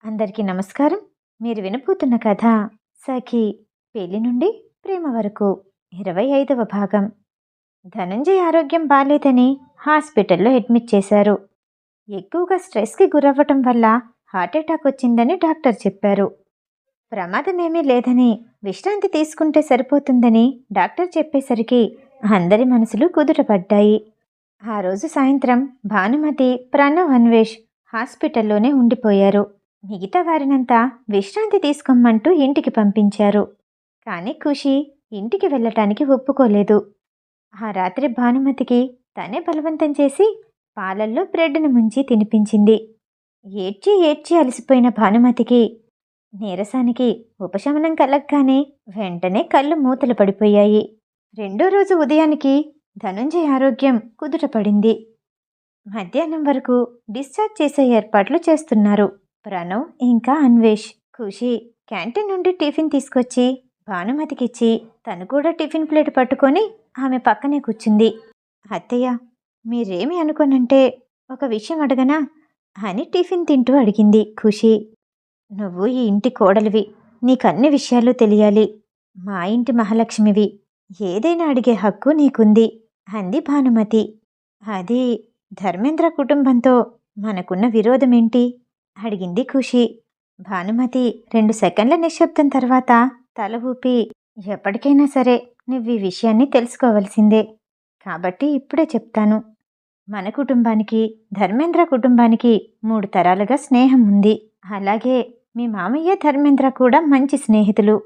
అందరికీ నమస్కారం. మీరు వినబోతున్న కథ 'సఖి పెళ్లి నుండి ప్రేమ వరకు' 25వ భాగం. ధనంజయ్ ఆరోగ్యం బాలేదని హాస్పిటల్లో అడ్మిట్ చేశారు. ఎక్కువగా స్ట్రెస్కి గురవ్వటం వల్ల హార్ట్అటాక్ వచ్చిందని డాక్టర్ చెప్పారు. ప్రమాదమేమీ లేదని, విశ్రాంతి తీసుకుంటే సరిపోతుందని డాక్టర్ చెప్పేసరికి అందరి మనసులు కుదుటపడ్డాయి. ఆ రోజు సాయంత్రం భానుమతి, ప్రణవ్, అన్వేష్ హాస్పిటల్లోనే ఉండిపోయారు. మిగతా వారినంతా విశ్రాంతి తీసుకోమంటూ ఇంటికి పంపించారు. కానీ ఖుషి ఇంటికి వెళ్ళటానికి ఒప్పుకోలేదు. ఆ రాత్రి భానుమతికి తనే బలవంతం చేసి పాలల్లో బ్రెడ్ను ముంచి తినిపించింది. ఏడ్చి ఏడ్చి అలసిపోయిన భానుమతికి నీరసానికి ఉపశమనం కలగగానే వెంటనే కళ్ళు మూతలు పడిపోయాయి. రెండో రోజు ఉదయానికి ధనుంజయ్ ఆరోగ్యం కుదుటపడింది. మధ్యాహ్నం వరకు డిశ్చార్జ్ చేసే ఏర్పాట్లు చేస్తున్నారు ప్రణవ్ ఇంకా అన్వేష్. ఖుషి క్యాంటీన్ నుండి టిఫిన్ తీసుకొచ్చి భానుమతికిచ్చి తను కూడా టిఫిన్ ప్లేట్ పట్టుకొని ఆమె పక్కనే కూర్చుంది. అత్తయ్య, మీరేమి అనుకోనంటే ఒక విషయం అడగనా అని టిఫిన్ తింటూ అడిగింది ఖుషి. నువ్వు ఈ ఇంటి కోడలివి, నీకన్ని విషయాలు తెలియాలి. మా ఇంటి మహాలక్ష్మివి, ఏదైనా అడిగే హక్కు నీకుంది అంది భానుమతి. అది ధర్మేంద్ర కుటుంబంతో మనకున్న విరోధమేంటి అడిగింది ఖుషి. భానుమతి 2 సెకండ్ల నిశ్శబ్దం తర్వాత తల ఊపి, ఎప్పటికైనా సరే నువ్వు ఈ విషయాన్ని తెలుసుకోవలసిందే, కాబట్టి ఇప్పుడే చెప్తాను. మన కుటుంబానికి ధర్మేంద్ర కుటుంబానికి 3 తరాలుగా స్నేహం ఉంది. అలాగే మీ మామయ్య ధర్మేంద్ర కూడా మంచి స్నేహితులు.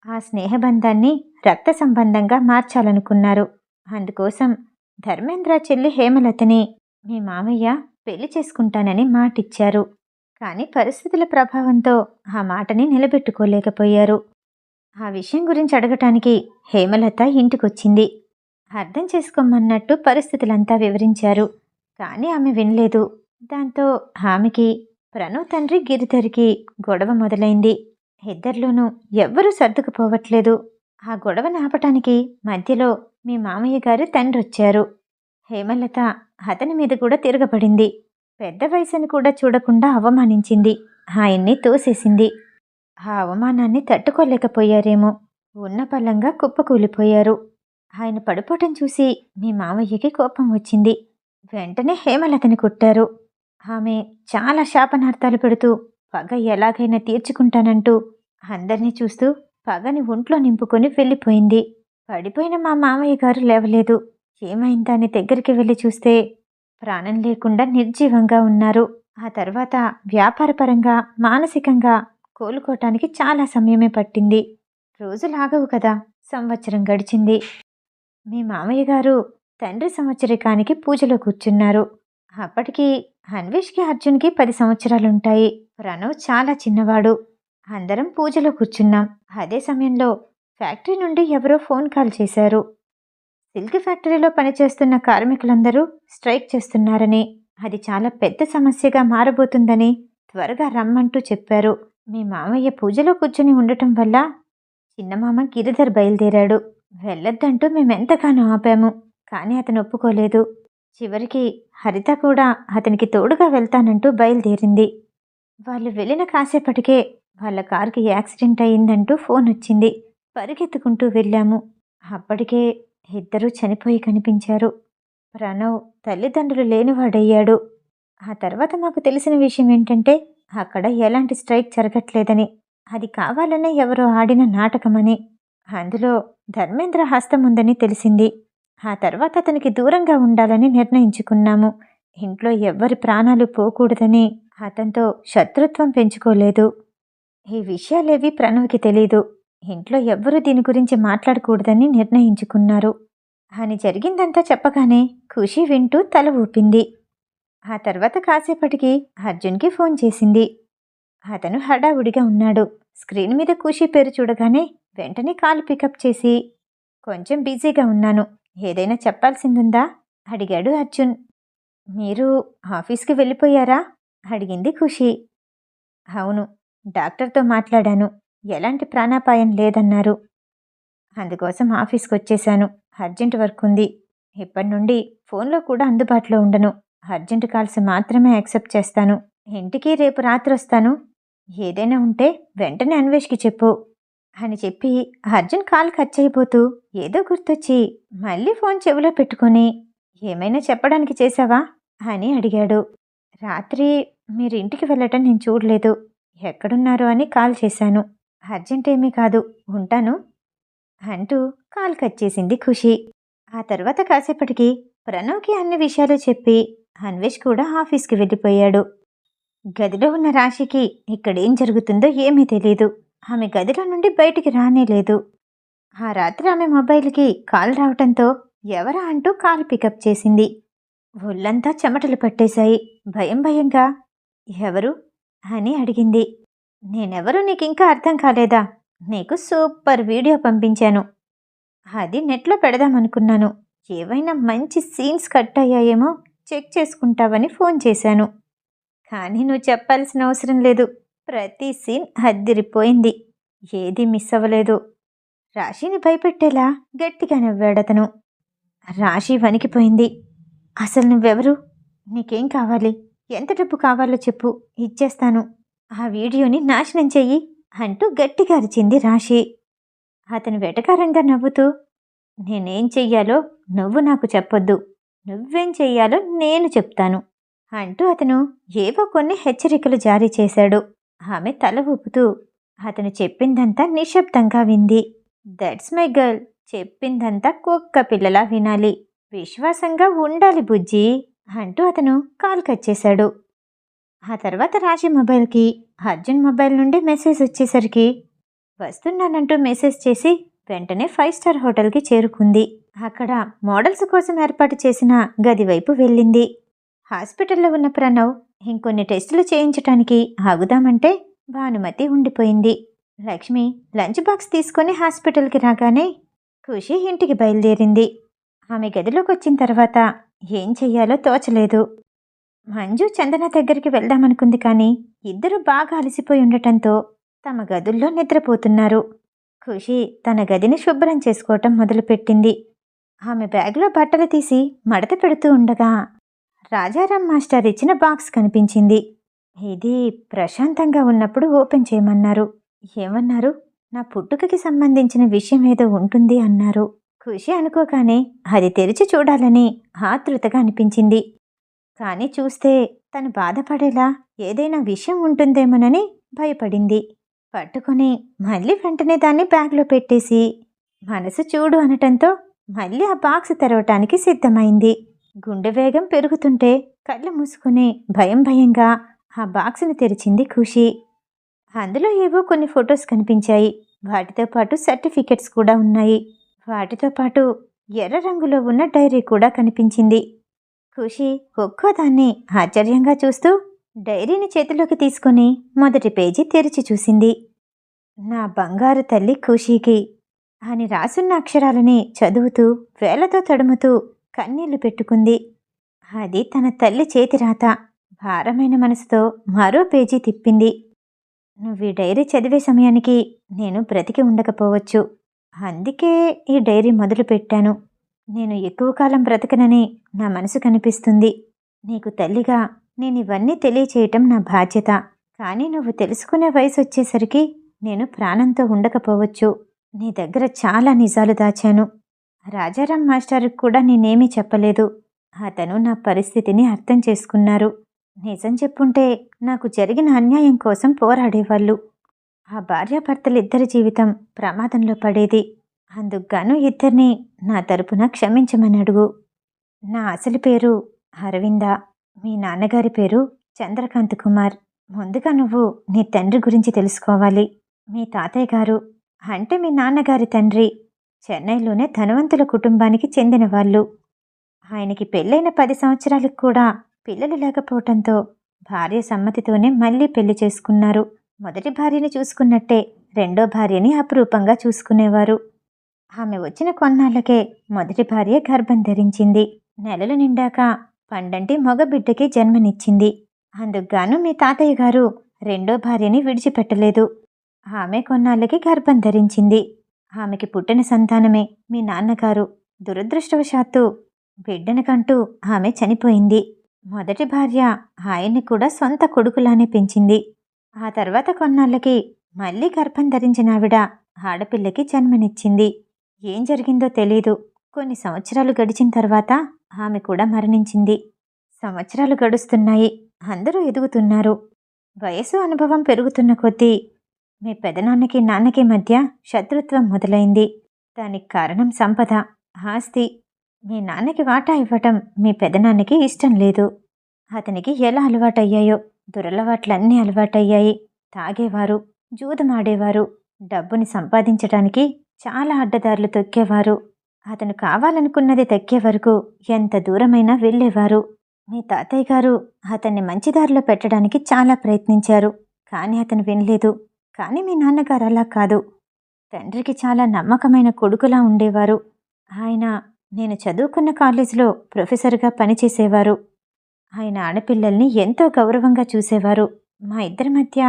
ఆ స్నేహబంధాన్ని రక్త సంబంధంగా మార్చాలనుకున్నారు. అందుకోసం ధర్మేంద్ర చెల్లి హేమలతని మీ మామయ్య పెళ్లి చేసుకుంటానని మాటిచ్చారు. కానీ పరిస్థితుల ప్రభావంతో ఆ మాటని నిలబెట్టుకోలేకపోయారు. ఆ విషయం గురించి అడగటానికి హేమలత ఇంటికొచ్చింది. అర్థం చేసుకోమన్నట్టు పరిస్థితులంతా వివరించారు. కానీ ఆమె వినలేదు. దాంతో ఆమెకి, ప్రణవ్ తండ్రి గిరిధర్కి గొడవ మొదలైంది. ఇద్దరిలోనూ ఎవ్వరూ సర్దుకుపోవట్లేదు. ఆ గొడవను ఆపటానికి మధ్యలో మీ మామయ్య గారి తండ్రొచ్చారు. హేమలత అతని మీద కూడా తిరగబడింది. పెద్ద వయసుని కూడా చూడకుండా అవమానించింది. ఆయన్ని తోసేసింది. ఆ అవమానాన్ని తట్టుకోలేకపోయారేమో, ఉన్న పల్లంగా కుప్పకూలిపోయారు. ఆయన పడిపోవటం చూసి మీ మామయ్యకి కోపం వచ్చింది. వెంటనే హేమలతని కొట్టారు. ఆమె చాలా శాపనార్థాలు పెడుతూ పగ ఎలాగైనా తీర్చుకుంటానంటూ అందర్నీ చూస్తూ పగని ఒంట్లో నింపుకొని వెళ్ళిపోయింది. పడిపోయిన మా మామయ్య గారు లేవలేదు. ఏమైందా అని దగ్గరికి వెళ్ళి చూస్తే ప్రాణం లేకుండా నిర్జీవంగా ఉన్నారు. ఆ తర్వాత వ్యాపారపరంగా, మానసికంగా కోలుకోటానికి చాలా సమయమే పట్టింది. రోజులాగవు కదా, సంవత్సరం గడిచింది. మీ మామయ్య గారు తండ్రి సంవత్సరికానికి పూజలో కూర్చున్నారు. అప్పటికి అన్వేష్కి, అర్జున్కి 10 సంవత్సరాలుంటాయి. ప్రణవ్ చాలా చిన్నవాడు. అందరం పూజలో కూర్చున్నాం. అదే సమయంలో ఫ్యాక్టరీ నుండి ఎవరో ఫోన్ కాల్ చేశారు. సిల్క్ ఫ్యాక్టరీలో పనిచేస్తున్న కార్మికులందరూ స్ట్రైక్ చేస్తున్నారని, అది చాలా పెద్ద సమస్యగా మారబోతుందని త్వరగా రమ్మంటూ చెప్పారు. మీ మామయ్య పూజలో కూర్చుని ఉండటం వల్ల చిన్నమామ గిరిధర్ బయలుదేరాడు. వెళ్ళొద్దంటూ మేమెంతగానో ఆపాము. కానీ అతను ఒప్పుకోలేదు. చివరికి హరిత కూడా అతనికి తోడుగా వెళ్తానంటూ బయలుదేరింది. వాళ్ళు వెళ్ళిన కాసేపటికే వాళ్ళ కారుకి యాక్సిడెంట్ అయిందంటూ ఫోన్ వచ్చింది. పరిగెత్తుకుంటూ వెళ్ళాము. అప్పటికే ఇద్దరూ చనిపోయి కనిపించారు. ప్రణవ్ తల్లిదండ్రులు లేనివాడయ్యాడు. ఆ తర్వాత మాకు తెలిసిన విషయం ఏంటంటే అక్కడ ఎలాంటి స్ట్రైక్ జరగట్లేదని, అది కావాలనే ఎవరో ఆడిన నాటకమని, అందులో ధర్మేంద్ర హస్తం ఉందని తెలిసింది. ఆ తర్వాత అతనికి దూరంగా ఉండాలని నిర్ణయించుకున్నాము. ఇంట్లో ఎవ్వరి ప్రాణాలు పోకూడదని అతనితో శత్రుత్వం పెంచుకోలేదు. ఈ విషయాలేవి ప్రణవ్కి తెలీదు. ఇంట్లో ఎవ్వరూ దీని గురించి మాట్లాడకూడదని నిర్ణయించుకున్నారు అని జరిగిందంతా చెప్పగానే ఖుషి వింటూ తల ఊపింది. ఆ తర్వాత కాసేపటికి అర్జున్కి ఫోన్ చేసింది. అతను హడావుడిగా ఉన్నాడు. స్క్రీన్ మీద ఖుషి పేరు చూడగానే వెంటనే కాల్ పికప్ చేసి, కొంచెం బిజీగా ఉన్నాను, ఏదైనా చెప్పాల్సిందుందా అడిగాడు అర్జున్. మీరు ఆఫీస్కి వెళ్ళిపోయారా అడిగింది ఖుషి. అవును, డాక్టర్తో మాట్లాడాను, ఎలాంటి ప్రాణాపాయం లేదన్నారు. అందుకోసం ఆఫీస్కి వచ్చేశాను. అర్జెంట్ వర్క్ ఉంది. ఇప్పటి నుండి ఫోన్లో కూడా అందుబాటులో ఉండను. అర్జెంట్ కాల్స్ మాత్రమే యాక్సెప్ట్ చేస్తాను. ఇంటికి రేపు రాత్రి వస్తాను. ఏదైనా ఉంటే వెంటనే అన్వేష్కి చెప్పు అని చెప్పి అర్జున్ కాల్ కట్ చేయబోతూ ఏదో గుర్తొచ్చి మళ్ళీ ఫోన్ చెవిలో పెట్టుకొని ఏమైనా చెప్పడానికి చేశావా అని అడిగాడు. రాత్రి మీరు ఇంటికి వెళ్ళటం నేను చూడలేదు. ఎక్కడున్నారు అని కాల్ చేశాను. అర్జెంట్ ఏమీ కాదు, ఉంటాను అంటూ కాల్ కట్ చేసింది ఖుషి. ఆ తర్వాత కాసేపటికి ప్రణవ్కి అన్ని విషయాలు చెప్పి అన్వేష్ కూడా ఆఫీస్కి వెళ్ళిపోయాడు. గదిలో ఉన్న రాశికి ఇక్కడేం జరుగుతుందో ఏమీ తెలీదు. ఆమె గదిలో నుండి బయటికి రానేలేదు. ఆ రాత్రి ఆమె మొబైల్కి కాల్ రావటంతో ఎవరా అంటూ కాల్ పికప్ చేసింది. ఒళ్ళంతా చెమటలు పట్టేశాయి. భయం భయంగా ఎవరు అని అడిగింది. నేనెవరో నీకింకా అర్థం కాలేదా? నీకు సూపర్ వీడియో పంపించాను. అది నెట్లో పెడదామనుకున్నాను. ఏవైనా మంచి సీన్స్ కట్ అయ్యాయేమో చెక్ చేసుకుంటావని ఫోన్ చేశాను. కానీ నువ్వు చెప్పాల్సిన అవసరం లేదు. ప్రతి సీన్ అద్దిరిపోయింది. ఏదీ మిస్ అవ్వలేదు. రాశిని భయపెట్టేలా గట్టిగా నవ్వాడతను. రాశి వణికిపోయింది. అసలు నువ్వెవరు? నీకేం కావాలి? ఎంత డబ్బు కావాలో చెప్పు, ఇచ్చేస్తాను. ఆ వీడియోని నాశనం చెయ్యి అంటూ గట్టిగా అరిచింది రాశి. అతను వెటకారంగా నవ్వుతూ, నేనేం చెయ్యాలో నువ్వు నాకు చెప్పొద్దు, నువ్వేం చెయ్యాలో నేను చెప్తాను అంటూ అతను ఏవో కొన్ని హెచ్చరికలు జారీ చేశాడు. ఆమె తల ఊపుతూ అతను చెప్పిందంతా నిశ్శబ్దంగా వింది. దట్స్ మై గర్ల్, చెప్పిందంతా కుక్క పిల్లలా వినాలి, విశ్వాసంగా ఉండాలి బుజ్జి అంటూ అతను కాల్ కట్ చేశాడు. ఆ తర్వాత రాశి మొబైల్కి అర్జున్ మొబైల్ నుండి మెసేజ్ వచ్చేసరికి వస్తున్నానంటూ మెసేజ్ చేసి వెంటనే 5 స్టార్ హోటల్కి చేరుకుంది. అక్కడ మోడల్స్ కోసం ఏర్పాటు చేసిన గది వైపు వెళ్ళింది. హాస్పిటల్లో ఉన్న ప్రణవ్ ఇంకొన్ని టెస్టులు చేయించటానికి ఆగుదామంటే భానుమతి ఉండిపోయింది. లక్ష్మి లంచ్ బాక్స్ తీసుకొని హాస్పిటల్కి రాగానే ఖుషి ఇంటికి బయలుదేరింది. ఆమె గదిలోకి వచ్చిన తర్వాత ఏం చెయ్యాలో తోచలేదు. మంజు చందన దగ్గరికి వెళ్దామనుకుంది కానీ ఇద్దరు బాగా అలసిపోయి ఉండటంతో తమ గదుల్లో నిద్రపోతున్నారు. ఖుషి తన గదిని శుభ్రం చేసుకోవటం మొదలుపెట్టింది. ఆమె బ్యాగ్లో బట్టలు తీసి మడత పెడుతూ ఉండగా రాజారాం మాస్టర్ ఇచ్చిన బాక్స్ కనిపించింది. ఇది ప్రశాంతంగా ఉన్నప్పుడు ఓపెన్ చేయమన్నారు. ఏమన్నారు? నా పుట్టుకకి సంబంధించిన విషయం ఏదో ఉంటుంది అన్నారు. ఖుషి అనుకోగానే అది తెరిచి చూడాలని ఆతృతగా అనిపించింది. కానీ చూస్తే తను బాధపడేలా ఏదైనా విషయం ఉంటుందేమోనని భయపడింది. పట్టుకొని మళ్ళీ వెంటనే దాన్ని బ్యాగ్లో పెట్టేసి మనసు చూడు అనటంతో మళ్ళీ ఆ బాక్స్ తెరవటానికి సిద్ధమైంది. గుండె వేగం పెరుగుతుంటే కళ్ళు మూసుకుని భయం భయంగా ఆ బాక్స్ని తెరిచింది ఖుషి. అందులో ఏవో కొన్ని ఫొటోస్ కనిపించాయి. వాటితో పాటు సర్టిఫికెట్స్ కూడా ఉన్నాయి. వాటితో పాటు ఎర్ర రంగులో ఉన్న డైరీ కూడా కనిపించింది. ఖుషి ఒక్కోదాన్ని ఆశ్చర్యంగా చూస్తూ డైరీని చేతిలోకి తీసుకుని మొదటి పేజీ తెరిచి చూసింది. నా బంగారు తల్లి ఖుషీకి అని రాసున్న అక్షరాలని చదువుతూ వేలతో తడుముతూ కన్నీళ్లు పెట్టుకుంది. అది తన తల్లి చేతిరాత. భారమైన మనసుతో మరో పేజీ తిప్పింది. నువ్వు ఈ డైరీ చదివే సమయానికి నేను బ్రతికి ఉండకపోవచ్చు. అందుకే ఈ డైరీ మొదలు పెట్టాను. నేను ఎక్కువ కాలం బ్రతకనని నా మనసు కనిపిస్తుంది. నీకు తల్లిగా నేను ఇవన్నీ తెలియచేయటం నా బాధ్యత. కానీ నువ్వు తెలుసుకునే వయసు వచ్చేసరికి నేను ప్రాణంతో ఉండకపోవచ్చు. నీ దగ్గర చాలా నిజాలు దాచాను. రాజారాం మాస్టర్కి కూడా నేనేమీ చెప్పలేదు. అతను నా పరిస్థితిని అర్థం చేసుకున్నారు. నిజం చెప్పుంటే నాకు జరిగిన అన్యాయం కోసం పోరాడేవాళ్ళు. ఆ భార్యాభర్తలిద్దరి జీవితం ప్రమాదంలో పడేది. అందుకుగాను ఇద్దరిని నా తరపున క్షమించమని అడుగు. నా అసలు పేరు అరవింద. మీ నాన్నగారి పేరు చంద్రకాంత్ కుమార్. ముందుగా నువ్వు నీ తండ్రి గురించి తెలుసుకోవాలి. మీ తాతయ్య గారు అంటే మీ నాన్నగారి తండ్రి చెన్నైలోనే ధనవంతుల కుటుంబానికి చెందిన వాళ్ళు. ఆయనకి పెళ్ళైన 10 సంవత్సరాలకు కూడా పిల్లలు లేకపోవటంతో భార్య సమ్మతితోనే మళ్ళీ పెళ్లి చేసుకున్నారు. మొదటి భార్యని చూసుకున్నట్టే రెండో భార్యని అపురూపంగా చూసుకునేవారు. ఆమె వచ్చిన కొన్నాళ్లకే మొదటి భార్య గర్భం ధరించింది. నెలలు నిండాక పండంటి మగబిడ్డకి జన్మనిచ్చింది. అందుకుగాను మీ తాతయ్య గారు రెండో భార్యని విడిచిపెట్టలేదు. ఆమె కొన్నాళ్ళకి గర్భం ధరించింది. ఆమెకి పుట్టిన సంతానమే మీ నాన్నగారు. దురదృష్టవశాత్తు బిడ్డను కంటూ ఆమె చనిపోయింది. మొదటి భార్య ఆయన్ని కూడా సొంత కొడుకులానే పెంచింది. ఆ తర్వాత కొన్నాళ్ళకి మళ్ళీ గర్భం ధరించిన ఆవిడ ఆడపిల్లకి జన్మనిచ్చింది. ఏం జరిగిందో తెలీదు. కొన్ని సంవత్సరాలు గడిచిన తర్వాత ఆమె కూడా మరణించింది. సంవత్సరాలు గడుస్తున్నాయి. అందరూ ఎదుగుతున్నారు. వయసు అనుభవం పెరుగుతున్న కొద్దీ మీ పెదనాన్నకి నాన్నకి మధ్య శత్రుత్వం మొదలైంది. దానికి కారణం సంపద, ఆస్తి. మీ నాన్నకి వాటా ఇవ్వటం మీ పెదనాన్నకి ఇష్టం లేదు. అతనికి ఎలా అలవాటయ్యాయో దురలవాట్లన్నీ అలవాటయ్యాయి. తాగేవారు, జూదమాడేవారు, డబ్బుని సంపాదించటానికి చాలా అడ్డదారులు తొక్కేవారు. అతను కావాలనుకున్నది దక్కే వరకు ఎంత దూరమైనా వెళ్ళేవారు. మీ తాతయ్య గారు అతన్ని మంచిదారిలో పెట్టడానికి చాలా ప్రయత్నించారు. కానీ అతను వినలేదు. కానీ మీ నాన్నగారు అలా కాదు. తండ్రికి చాలా నమ్మకమైన కొడుకులా ఉండేవారు. ఆయన నేను చదువుకున్న కాలేజీలో ప్రొఫెసర్గా పనిచేసేవారు. ఆయన ఆడపిల్లల్ని ఎంతో గౌరవంగా చూసేవారు. మా ఇద్దరి మధ్య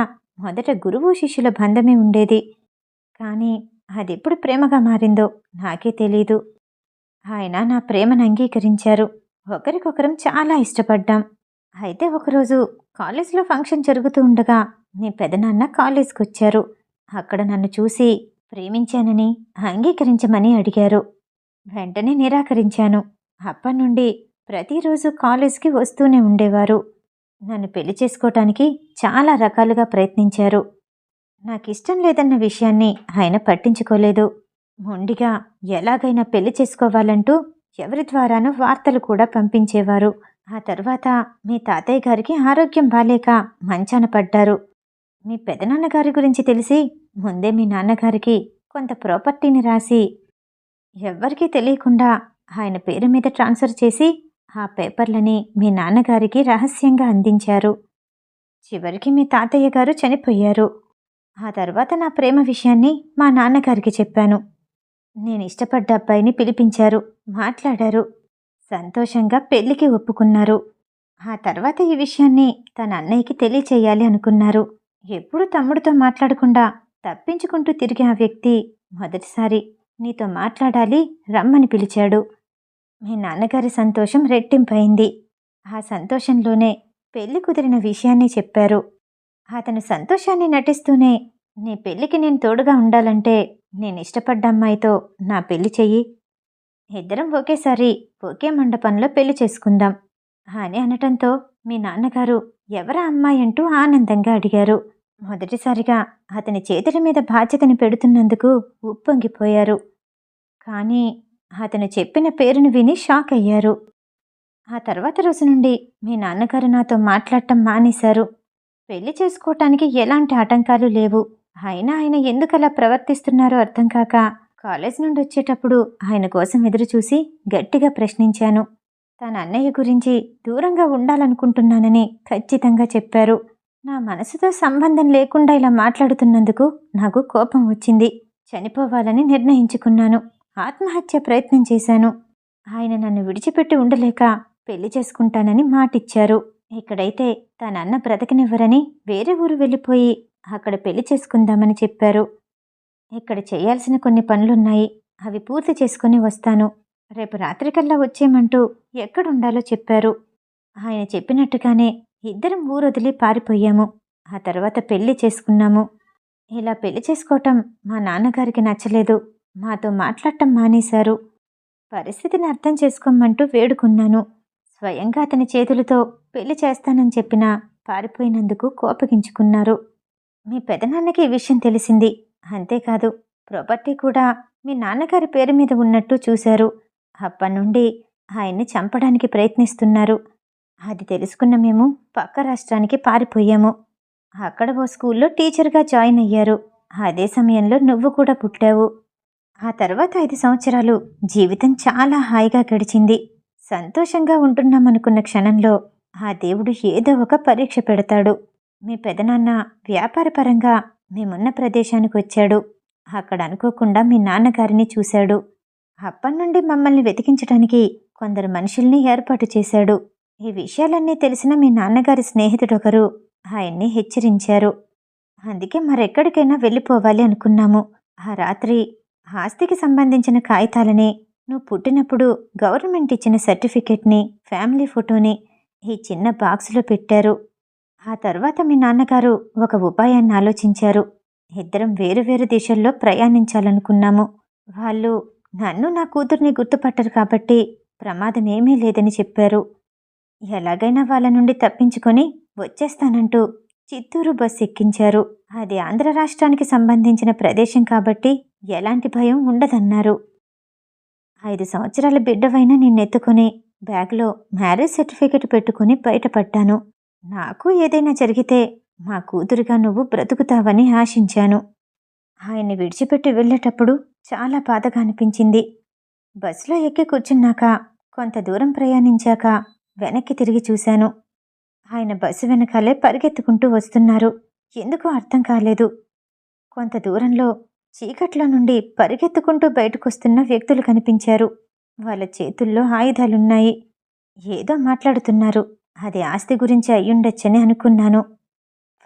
మొదట గురువు శిష్యుల బంధమే ఉండేది. కానీ అదెప్పుడు ప్రేమగా మారిందో నాకే తెలీదు. ఆయన నా ప్రేమను అంగీకరించారు. ఒకరికొకరం చాలా ఇష్టపడ్డాం. అయితే ఒకరోజు కాలేజీలో ఫంక్షన్ జరుగుతూ ఉండగా మీ పెదనాన్న కాలేజ్కొచ్చారు. అక్కడ నన్ను చూసి ప్రేమించానని అంగీకరించమని అడిగారు. వెంటనే నిరాకరించాను. అప్పటినుండి ప్రతిరోజు కాలేజ్కి వస్తూనే ఉండేవారు. నన్ను పెళ్లి చేసుకోవటానికి చాలా రకాలుగా ప్రయత్నించారు. నాకిష్టం లేదన్న విషయాన్ని ఆయన పట్టించుకోలేదు. మొండిగా ఎలాగైనా పెళ్లి చేసుకోవాలంటూ ఎవరి ద్వారానో వార్తలు కూడా పంపించేవారు. ఆ తర్వాత మీ తాతయ్య గారికి ఆరోగ్యం బాలేక మంచాన పడ్డారు. మీ పెదనాన్నగారి గురించి తెలిసి ముందే మీ నాన్నగారికి కొంత ప్రాపర్టీని రాసి ఎవ్వరికీ తెలియకుండా ఆయన పేరు మీద ట్రాన్స్ఫర్ చేసి ఆ పేపర్లని మీ నాన్నగారికి రహస్యంగా అందించారు. చివరికి మీ తాతయ్య గారు చనిపోయారు. ఆ తర్వాత నా ప్రేమ విషయాన్ని మా నాన్నగారికి చెప్పాను. నేను ఇష్టపడ్డ అబ్బాయిని పిలిపించారు, మాట్లాడారు. సంతోషంగా పెళ్లికి ఒప్పుకున్నారు. ఆ తర్వాత ఈ విషయాన్ని తన అన్నయ్యకి తెలియచేయాలి అనుకున్నారు. ఎప్పుడూ తమ్ముడితో మాట్లాడకుండా తప్పించుకుంటూ తిరిగే ఆ వ్యక్తి మొదటిసారి నీతో మాట్లాడాలి రమ్మని పిలిచాడు. మీ నాన్నగారి సంతోషం రెట్టింపైంది. ఆ సంతోషంలోనే పెళ్లి కుదిరిన విషయాన్ని చెప్పారు. అతను సంతోషాన్ని నటిస్తూనే నీ పెళ్లికి నేను తోడుగా ఉండాలంటే నేనిష్టపడ్డ అమ్మాయితో నా పెళ్లి చెయ్యి. ఇద్దరం ఒకేసారి ఒకే మండపంలో పెళ్లి చేసుకుందాం అని అనటంతో మీ నాన్నగారు ఎవరా అమ్మాయి అంటూ ఆనందంగా అడిగారు. మొదటిసారిగా అతని చేతుల మీద బాధ్యతని పెడుతున్నందుకు ఉప్పొంగిపోయారు. కానీ అతను చెప్పిన పేరును విని షాక్ అయ్యారు. ఆ తర్వాత రోజు నుండి మీ నాన్నగారు నాతో మాట్లాడటం మానేశారు. పెళ్లి చేసుకోవటానికి ఎలాంటి ఆటంకాలు లేవు. అయినా ఆయన ఎందుకలా ప్రవర్తిస్తున్నారో అర్థం కాక కాలేజ్ నుండి వచ్చేటప్పుడు ఆయన కోసం ఎదురుచూసి గట్టిగా ప్రశ్నించాను. తన అన్నయ్య గురించి దూరంగా ఉండాలనుకుంటున్నానని ఖచ్చితంగా చెప్పారు. నా మనసుతో సంబంధం లేకుండా ఇలా మాట్లాడుతున్నందుకు నాకు కోపం వచ్చింది. చనిపోవాలని నిర్ణయించుకున్నాను. ఆత్మహత్య ప్రయత్నం చేశాను. ఆయన నన్ను విడిచిపెట్టి ఉండలేక పెళ్లి చేసుకుంటానని మాటిచ్చారు. ఇక్కడైతే తన అన్న బ్రతకనివ్వరని వేరే ఊరు వెళ్ళిపోయి అక్కడ పెళ్లి చేసుకుందామని చెప్పారు. ఇక్కడ చేయాల్సిన కొన్ని పనులున్నాయి. అవి పూర్తి చేసుకుని వస్తాను. రేపు రాత్రికల్లా వచ్చేయమంటూ ఎక్కడుండాలో చెప్పారు. ఆయన చెప్పినట్టుగానే ఇద్దరం ఊరొదిలి పారిపోయాము. ఆ తర్వాత పెళ్లి చేసుకున్నాము. ఇలా పెళ్లి చేసుకోవటం మా నాన్నగారికి నచ్చలేదు. మాతో మాట్లాడటం మానేశారు. పరిస్థితిని అర్థం చేసుకోమంటూ వేడుకున్నాను. స్వయంగా అతని చేతులతో పెళ్లి చేస్తానని చెప్పినా పారిపోయినందుకు కోపగించుకున్నారు. మీ పెదనాన్నకి ఈ విషయం తెలిసింది. అంతేకాదు ప్రాపర్టీ కూడా మీ నాన్నగారి పేరు మీద ఉన్నట్టు చూశారు. అప్పటినుండి ఆయన్ని చంపడానికి ప్రయత్నిస్తున్నారు. అది తెలుసుకున్న మేము పక్క రాష్ట్రానికి పారిపోయాము. అక్కడ ఓ స్కూల్లో టీచర్గా జాయిన్ అయ్యారు. అదే సమయంలో నువ్వు కూడా పుట్టావు. ఆ తర్వాత 5 సంవత్సరాలు జీవితం చాలా హాయిగా గడిచింది. సంతోషంగా ఉంటున్నామనుకున్న క్షణంలో ఆ దేవుడు ఏదో ఒక పరీక్ష పెడతాడు. మీ పెదనాన్న వ్యాపారపరంగా మేమున్న ప్రదేశానికి వచ్చాడు. అక్కడ అనుకోకుండా మీ నాన్నగారిని చూశాడు. అప్పటినుండి మమ్మల్ని వెతికించడానికి కొందరు మనుషుల్ని ఏర్పాటు చేశాడు. ఈ విషయాలన్నీ తెలిసిన మీ నాన్నగారి స్నేహితుడొకరు ఆయన్ని హెచ్చరించారు. అందుకే మరెక్కడికైనా వెళ్ళిపోవాలి అనుకున్నాము. ఆ రాత్రి ఆస్తికి సంబంధించిన కాగితాలని, నువ్వు పుట్టినప్పుడు గవర్నమెంట్ ఇచ్చిన సర్టిఫికెట్ని, ఫ్యామిలీ ఫోటోని ఈ చిన్న బాక్సులో పెట్టారు. ఆ తర్వాత మీ నాన్నగారు ఒక ఉపాయాన్ని ఆలోచించారు. ఇద్దరం వేరు వేరు దిశల్లో ప్రయాణించాలనుకున్నాము. వాళ్ళు నన్ను నా కూతుర్ని గుర్తుపట్టరు కాబట్టి ప్రమాదం ఏమీ లేదని చెప్పారు. ఎలాగైనా వాళ్ళ నుండి తప్పించుకొని వచ్చేస్తానంటూ చిత్తూరు బస్సు ఎక్కించారు. అది ఆంధ్ర రాష్ట్రానికి సంబంధించిన ప్రదేశం కాబట్టి ఎలాంటి భయం ఉండదన్నారు. 5 సంవత్సరాల బిడ్డవైన నిన్నెత్తుకుని బ్యాగ్లో మ్యారేజ్ సర్టిఫికెట్ పెట్టుకుని బయటపడ్డాను. నాకు ఏదైనా జరిగితే మా కూతురుగా నువ్వు బ్రతుకుతావని ఆశించాను. ఆయన్ని విడిచిపెట్టి వెళ్ళేటప్పుడు చాలా బాధగా అనిపించింది. బస్సులో ఎక్కి కూర్చున్నాక కొంత దూరం ప్రయాణించాక వెనక్కి తిరిగి చూశాను. ఆయన బస్సు వెనకాలే పరిగెత్తుకుంటూ వస్తున్నారు. ఎందుకో అర్థం కాలేదు. కొంత దూరంలో చీకట్లో నుండి పరిగెత్తుకుంటూ బయటకొస్తున్న వ్యక్తులు కనిపించారు. వాళ్ళ చేతుల్లో ఆయుధాలున్నాయి. ఏదో మాట్లాడుతున్నారు. అది ఆస్తి గురించి అయ్యుండొచ్చని అనుకున్నాను.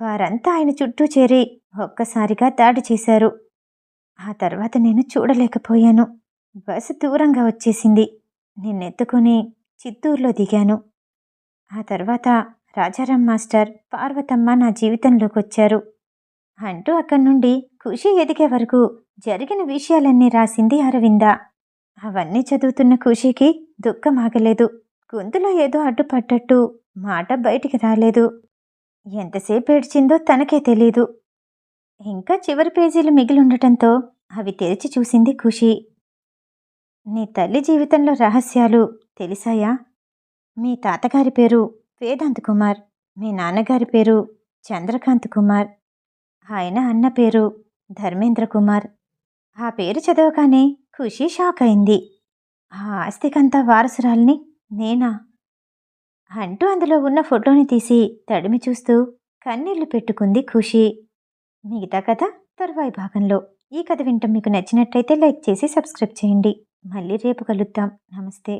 వారంతా ఆయన చుట్టూ చేరి ఒక్కసారిగా దాడి చేశారు. ఆ తర్వాత నేను చూడలేకపోయాను. బస్సు దూరంగా వచ్చేసింది. నిన్నెత్తుకుని చిత్తూరులో దిగాను. ఆ తర్వాత రాజారాం మాస్టర్, పార్వతమ్మ నా జీవితంలోకొచ్చారు అంటూ అక్కడి నుండి ఖుషి ఎదిగే వరకు జరిగిన విషయాలన్నీ రాసింది అరవింద. అవన్నీ చదువుతున్న ఖుషికి దుఃఖం ఆగలేదు. గొంతులో ఏదో అడ్డుపడ్డట్టు మాట బయటికి రాలేదు. ఎంతసేపు ఏడ్చిందో తనకే తెలీదు. ఇంకా చివరి పేజీలు మిగిలుండటంతో అవి తెరిచి చూసింది ఖుషి. నీ తల్లి జీవితంలో రహస్యాలు తెలిసాయా? మీ తాతగారి పేరు వేదాంత్ కుమార్, మీ నాన్నగారి పేరు చంద్రకాంత్ కుమార్, ఆయన అన్న పేరు ధర్మేంద్ర కుమార్. ఆ పేరు చదవగానే ఖుషి షాక్ అయింది. ఆ ఆస్తికంతా వారసురాల్ని నేనా అంటూ అందులో ఉన్న ఫోటోని తీసి తడిమి చూస్తూ కన్నీళ్లు పెట్టుకుంది ఖుషి. మిగతా కథ తరువాయి భాగంలో. ఈ కథ వింటం మీకు నచ్చినట్లయితే లైక్ చేసి సబ్స్క్రైబ్ చేయండి. మళ్ళీ రేపు కలుద్దాం. నమస్తే.